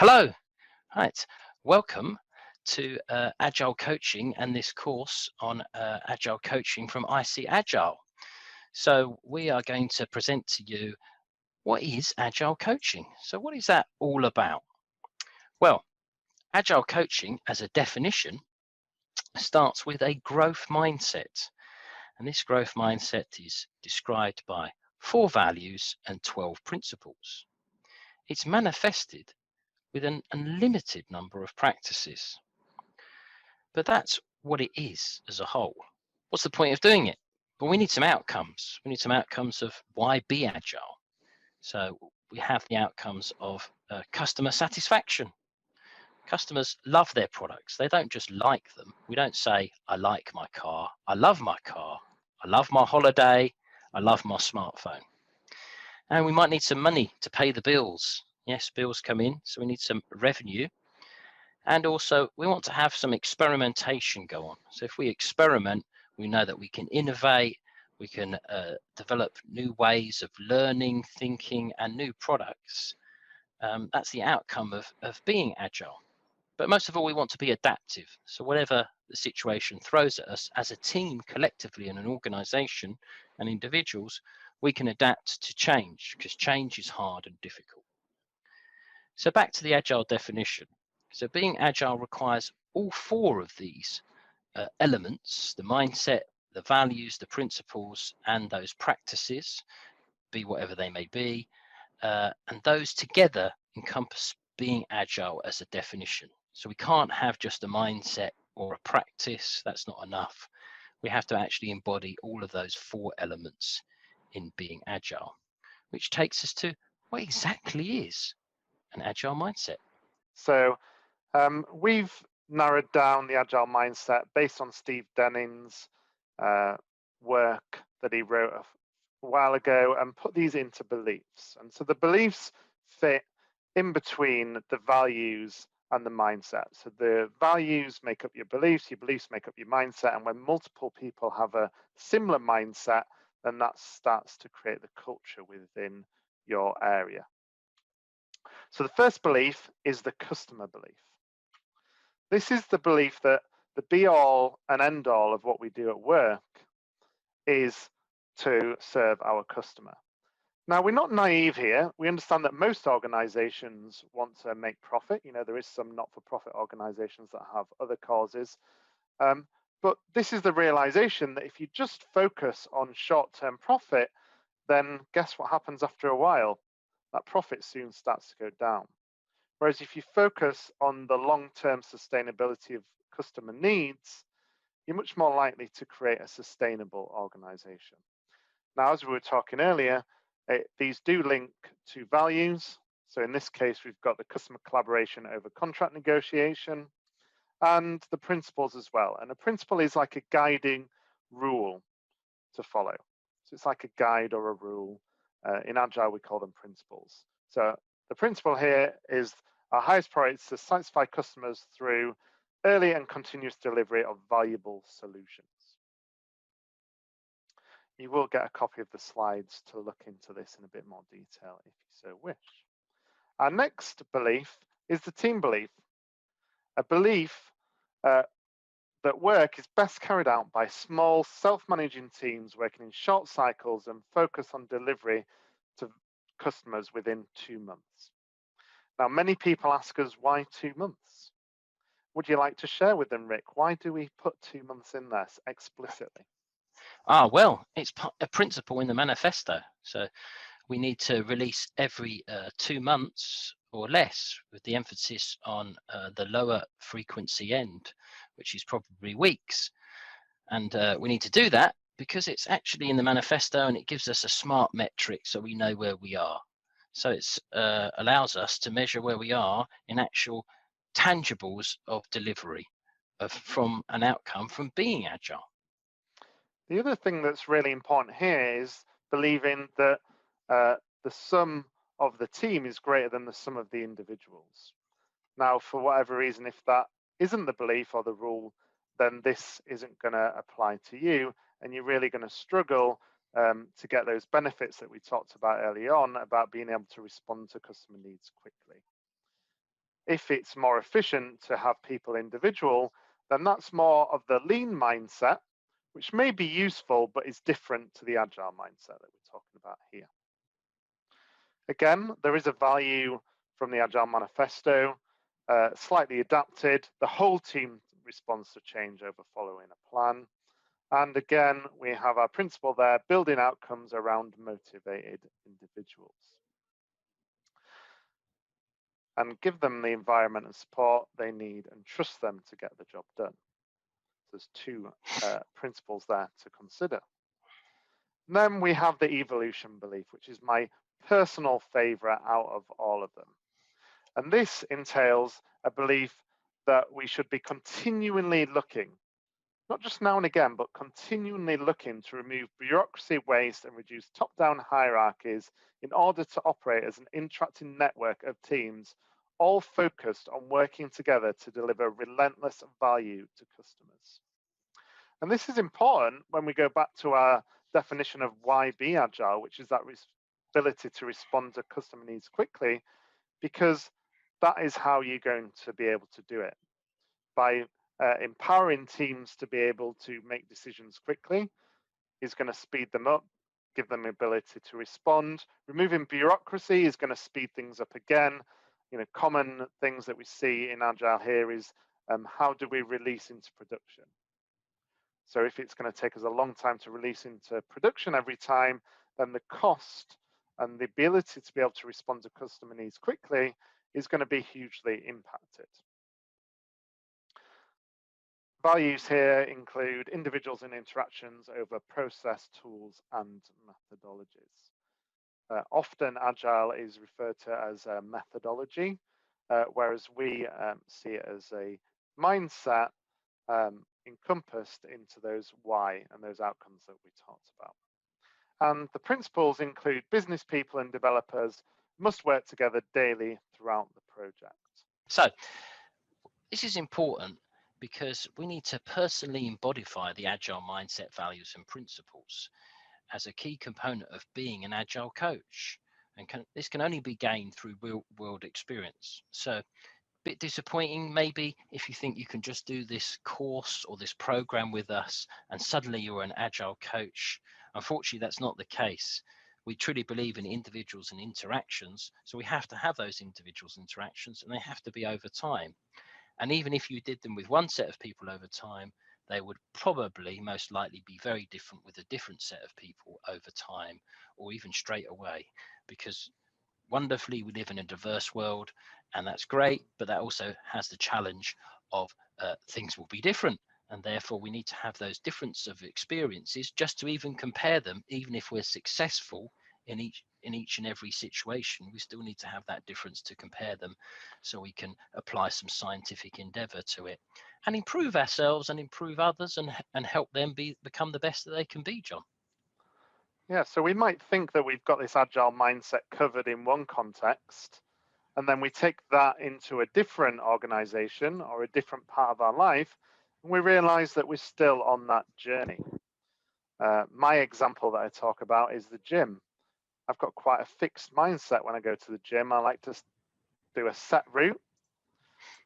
Hello, right. Welcome to Agile Coaching and this course on Agile Coaching from ICAgile. So we are going to present to you what is Agile Coaching. So what is that all about? Well, Agile Coaching as a definition starts with a growth mindset. And this growth mindset is described by 4 values and 12 principles. It's manifested with an unlimited number of practices. But that's what it is as a whole. What's the point of doing it? Well, we need some outcomes. We need some outcomes of why be agile. So we have the outcomes of customer satisfaction. Customers love their products. They don't just like them. We don't say, I like my car, I love my car, I love my holiday, I love my smartphone. And we might need some money to pay the bills. Yes, bills come in, so we need some revenue. And also, we want to have some experimentation go on. So if we experiment, we know that we can innovate, we can develop new ways of learning, thinking, and new products. That's the outcome of being agile. But most of all, we want to be adaptive. So whatever the situation throws at us, as a team, collectively, in an organization and individuals, we can adapt to change, because change is hard and difficult. So back to the agile definition. So being agile requires all 4 of these elements: the mindset, the values, the principles, and those practices, be whatever they may be. And those together encompass being agile as a definition. So we can't have just a mindset or a practice. That's not enough. We have to actually embody all of those 4 elements in being agile, which takes us to what exactly is an agile mindset. So we've narrowed down the agile mindset based on Steve Denning's work that he wrote a while ago and put these into beliefs. And so the beliefs fit in between the values and the mindset. So the values make up your beliefs make up your mindset. And when multiple people have a similar mindset, then that starts to create the culture within your area. So the first belief is the customer belief. This is the belief that the be all and end all of what we do at work is to serve our customer. Now, we're not naive here. We understand that most organizations want to make profit. You know, there is some not-for-profit organizations that have other causes. But this is the realization that if you just focus on short-term profit, then guess what happens after a while? That profit soon starts to go down. Whereas if you focus on the long-term sustainability of customer needs, you're much more likely to create a sustainable organization. Now, as we were talking earlier, these do link to values. So in this case, we've got the customer collaboration over contract negotiation and the principles as well. And a principle is like a guiding rule to follow. So it's like a guide or a rule. In Agile, we call them principles. So the principle here is our highest priority is to satisfy customers through early and continuous delivery of valuable solutions. You will get a copy of the slides to look into this in a bit more detail if you so wish. Our next belief is the team belief, a belief that work is best carried out by small self-managing teams working in short cycles and focus on delivery to customers within 2 months. Now, many people ask us, why 2 months? Would you like to share with them, Rick? Why do we put 2 months in there explicitly? Well, it's a principle in the manifesto. So we need to release every 2 months or less, with the emphasis on the lower frequency end, which is probably weeks. And we need to do that because it's actually in the manifesto and it gives us a smart metric so we know where we are. So it allows us to measure where we are in actual tangibles of delivery from an outcome from being agile. The other thing that's really important here is believing that the sum of the team is greater than the sum of the individuals. Now, for whatever reason, if that isn't the belief or the rule, then this isn't going to apply to you, and you're really going to struggle to get those benefits that we talked about early on about being able to respond to customer needs quickly. If it's more efficient to have people individual, then that's more of the lean mindset, which may be useful, but is different to the agile mindset that we're talking about here. Again, there is a value from the Agile Manifesto, slightly adapted. The whole team responds to change over following a plan. And again, we have our principle there, building outcomes around motivated individuals. And give them the environment and support they need and trust them to get the job done. There's two principles there to consider. And then we have the evolution belief, which is my personal favorite out of all of them. And this entails a belief that we should be continually looking, not just now and again, but continually looking to remove bureaucracy, waste, and reduce top-down hierarchies in order to operate as an interacting network of teams, all focused on working together to deliver relentless value to customers. And this is important when we go back to our definition of why be agile, which is that ability to respond to customer needs quickly, because that is how you're going to be able to do it. By empowering teams to be able to make decisions quickly is going to speed them up, give them the ability to respond. Removing bureaucracy is going to speed things up again. Common things that we see in Agile here is how do we release into production? So if it's going to take us a long time to release into production every time, then the cost and the ability to be able to respond to customer needs quickly is going to be hugely impacted. Values here include individuals and interactions over process, tools, and methodologies. Often Agile is referred to as a methodology, whereas we see it as a mindset encompassed into those why and those outcomes that we talked about. And the principles include business people and developers must work together daily throughout the project. So this is important because we need to personally embodify the agile mindset, values, and principles as a key component of being an agile coach. And this can only be gained through real world experience. So bit disappointing maybe if you think you can just do this course or this program with us and suddenly you're an agile coach. Unfortunately, that's not the case. We truly believe in individuals and interactions, so we have to have those individuals interactions, and they have to be over time. And even if you did them with one set of people over time, they would probably most likely be very different with a different set of people over time, or even straight away, because wonderfully we live in a diverse world, and that's great, but that also has the challenge of things will be different, and therefore we need to have those difference of experiences just to even compare them. Even if we're successful in each and every situation, we still need to have that difference to compare them, so we can apply some scientific endeavor to it and improve ourselves and improve others and help them become the best that they can be, John. Yeah, so we might think that we've got this agile mindset covered in one context, and then we take that into a different organization or a different part of our life, and we realize that we're still on that journey. My example that I talk about is the gym. I've got quite a fixed mindset when I go to the gym. I like to do a set route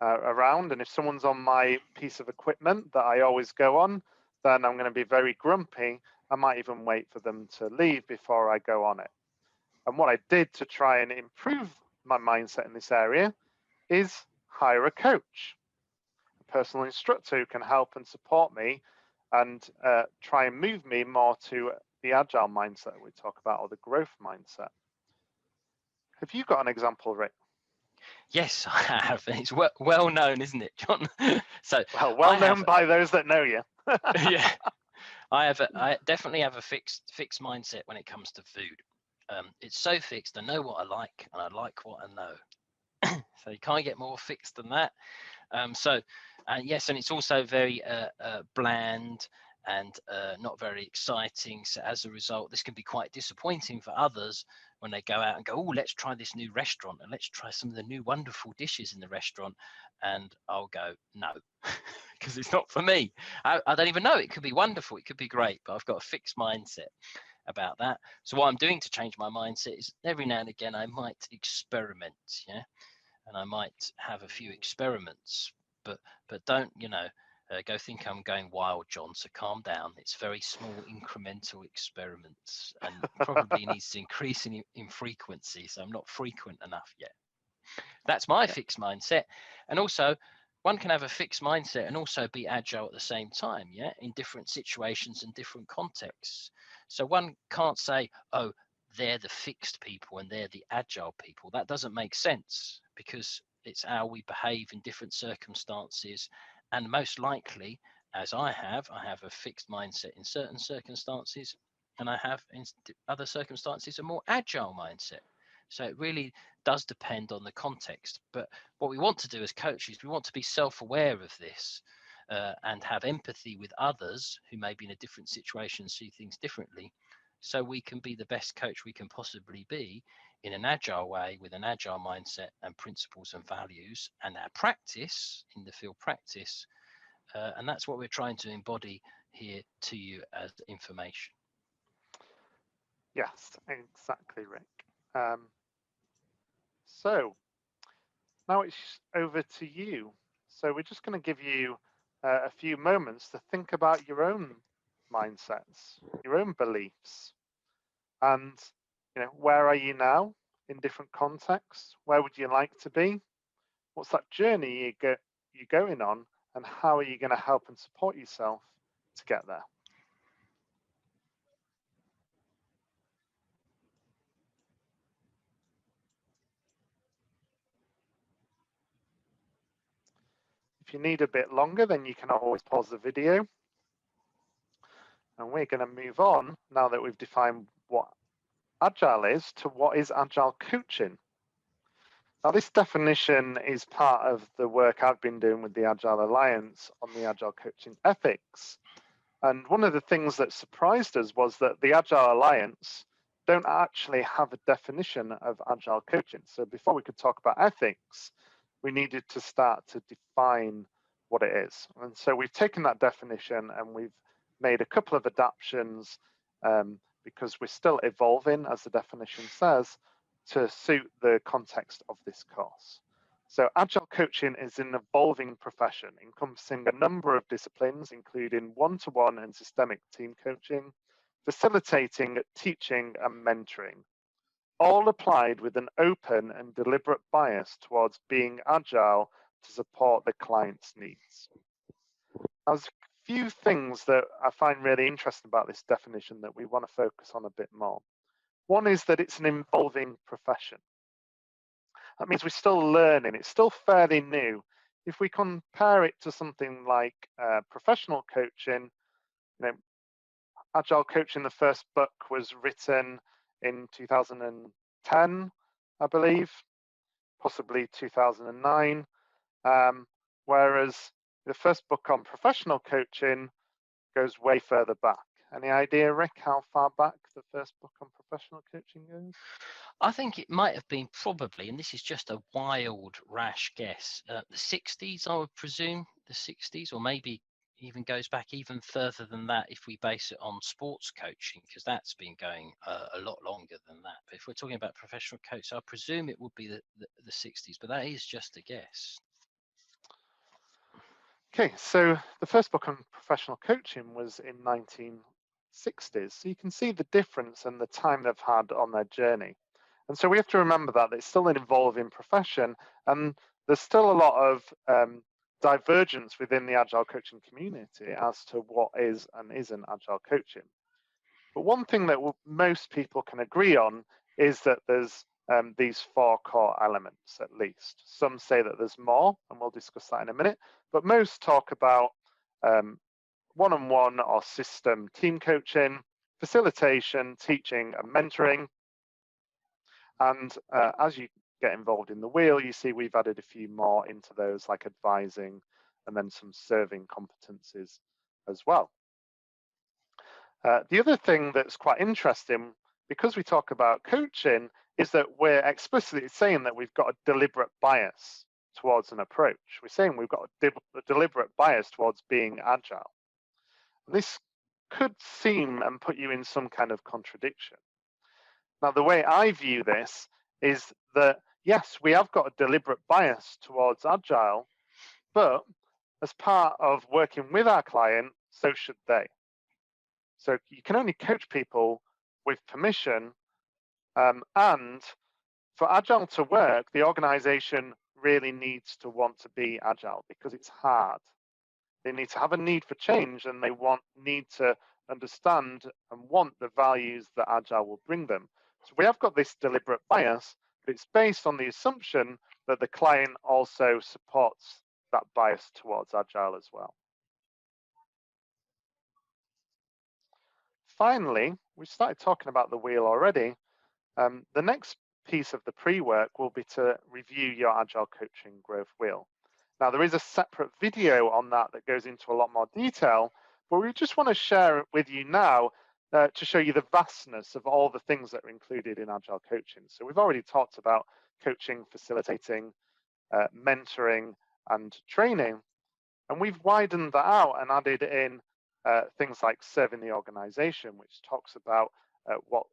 around, and if someone's on my piece of equipment that I always go on, then I'm going to be very grumpy. I might even wait for them to leave before I go on it. And what I did to try and improve my mindset in this area is hire a coach, a personal instructor who can help and support me and try and move me more to the agile mindset that we talk about, or the growth mindset. Have you got an example, Rick? Yes, I have. It's well known, isn't it, John? So well known by those that know you. Yeah, I definitely have a fixed mindset when it comes to food. It's so fixed. I know what I like, and I like what I know. So you can't get more fixed than that. Yes, and it's also very bland and not very exciting. So as a result, this can be quite disappointing for others when they go out and go, oh, let's try this new restaurant and let's try some of the new wonderful dishes in the restaurant. And I'll go, no, because it's not for me. I don't even know. It could be wonderful. It could be great, but I've got a fixed mindset about that. So what I'm doing to change my mindset is every now and again, I might experiment. Yeah. and I might have a few experiments, but don't, go think I'm going wild, John. So calm down. It's very small incremental experiments, and probably needs to increase in frequency. So I'm not frequent enough yet. That's my fixed mindset. And also, one can have a fixed mindset and also be agile at the same time, yeah, in different situations and different contexts. So one can't say, oh, they're the fixed people and they're the agile people. That doesn't make sense, because it's how we behave in different circumstances. And most likely, as I have a fixed mindset in certain circumstances, and I have in other circumstances a more agile mindset. So it really does depend on the context. But what we want to do as coaches, we want to be self-aware of this, and have empathy with others who may be in a different situation, see things differently, so we can be the best coach we can possibly be in an agile way, with an agile mindset and principles and values, and our practice in the field practice. And that's what we're trying to embody here to you as information. Yes, exactly, Rick. So now it's over to you. So we're just going to give you a few moments to think about your own mindsets, your own beliefs, and where are you now in different contexts? Where would you like to be? What's that journey you're going on, and how are you going to help and support yourself to get there? If you need a bit longer, then you can always pause the video. And we're going to move on, now that we've defined what Agile is, to what is Agile coaching. Now, this definition is part of the work I've been doing with the Agile Alliance on the Agile coaching ethics. And one of the things that surprised us was that the Agile Alliance don't actually have a definition of Agile coaching. So before we could talk about ethics, we needed to start to define what it is. And so we've taken that definition and we've made a couple of adaptations, because we're still evolving, as the definition says, to suit the context of this course. So Agile coaching is an evolving profession encompassing a number of disciplines, including one-to-one and systemic team coaching, facilitating, teaching, and mentoring, all applied with an open and deliberate bias towards being agile to support the client's needs. Now, there's a few things that I find really interesting about this definition that we want to focus on a bit more. One is that it's an evolving profession. That means we're still learning, it's still fairly new. If we compare it to something like professional coaching, Agile Coaching, the first book was written in 2010, I believe, possibly 2009. Whereas the first book on professional coaching goes way further back. Any idea, Rick, how far back the first book on professional coaching goes? I think it might have been probably, and this is just a wild, rash guess, the 60s, I would presume, the 60s, or maybe even goes back even further than that if we base it on sports coaching, because that's been going a lot longer than that. But if we're talking about professional coach, I presume it would be the 60s, but that is just a guess. Okay, so the first book on professional coaching was in 1960s. So you can see the difference and the time they've had on their journey. And so we have to remember that it's still an evolving profession, and there's still a lot of divergence within the Agile coaching community as to what is and isn't Agile coaching. But one thing that most people can agree on is that there's these four core elements, at least. Some say that there's more, and we'll discuss that in a minute, but most talk about one-on-one or system team coaching, facilitation, teaching, and mentoring. And as you get involved in the wheel, you see we've added a few more into those, like advising and then some serving competencies as well. The other thing that's quite interesting, because we talk about coaching, is that we're explicitly saying that we've got a deliberate bias towards an approach. We're saying we've got a deliberate bias towards being agile. And this could seem and put you in some kind of contradiction. Now, the way I view this is that yes, we have got a deliberate bias towards Agile, but as part of working with our client, so should they. So you can only coach people with permission, and for Agile to work, the organization really needs to want to be Agile because it's hard. They need to have a need for change, and they need to understand and want the values that Agile will bring them. So we have got this deliberate bias, but it's based on the assumption that the client also supports that bias towards Agile as well. Finally, we started talking about the wheel already. The next piece of the pre-work will be to review your Agile Coaching Growth Wheel. Now, there is a separate video on that that goes into a lot more detail, but we just want to share it with you now to show you the vastness of all the things that are included in Agile coaching. So we've already talked about coaching, facilitating, mentoring, and training, and we've widened that out and added in things like serving the organization, which talks about what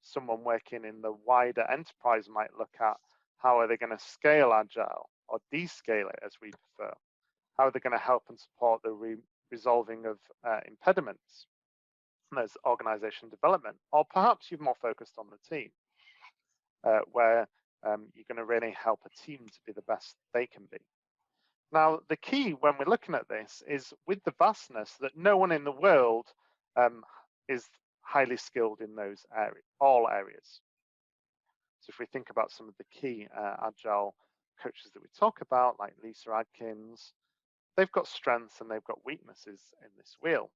someone working in the wider enterprise might look at. How are they going to scale Agile or descale it, as we prefer? How are they going to help and support the resolving of impediments? And there's organization development, or perhaps you're more focused on the team, where you're going to really help a team to be the best they can be. Now, the key when we're looking at this is with the vastness that no one in the world is highly skilled in those areas, all areas. So if we think about some of the key Agile coaches that we talk about, like Lisa Adkins, they've got strengths and they've got weaknesses in this wheel.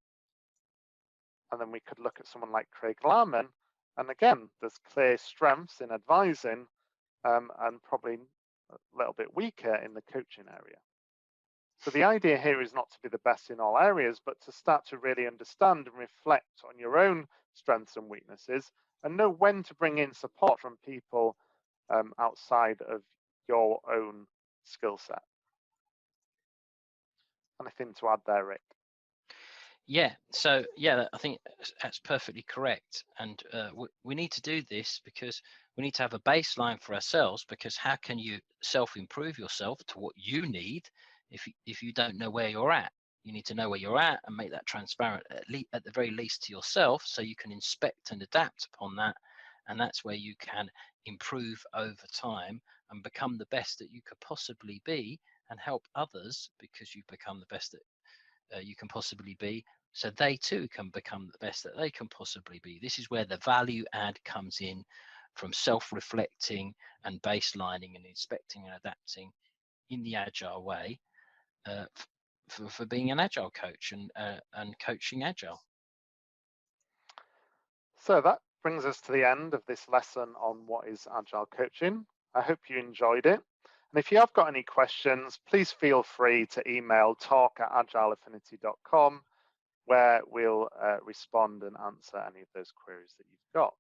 And then we could look at someone like Craig Larman, and again, there's clear strengths in advising and probably a little bit weaker in the coaching area. So the idea here is not to be the best in all areas, but to start to really understand and reflect on your own strengths and weaknesses and know when to bring in support from people outside of your own skill set. Anything to add there, Rick? Yeah, so yeah, I think that's perfectly correct. And we need to do this because we need to have a baseline for ourselves, because how can you self-improve yourself to what you need if you don't know where you're at? You need to know where you're at and make that transparent, at the very least to yourself, so you can inspect and adapt upon that. And that's where you can improve over time and become the best that you could possibly be, and help others because you've become the best that you can possibly be, so they too can become the best that they can possibly be. This is where the value add comes in, from self-reflecting and baselining and inspecting and adapting in the agile way, for being an agile coach and coaching agile. So that brings us to the end of this lesson on what is agile coaching. I hope you enjoyed it. And if you have got any questions, please feel free to email talk@agileaffinity.com, where we'll respond and answer any of those queries that you've got.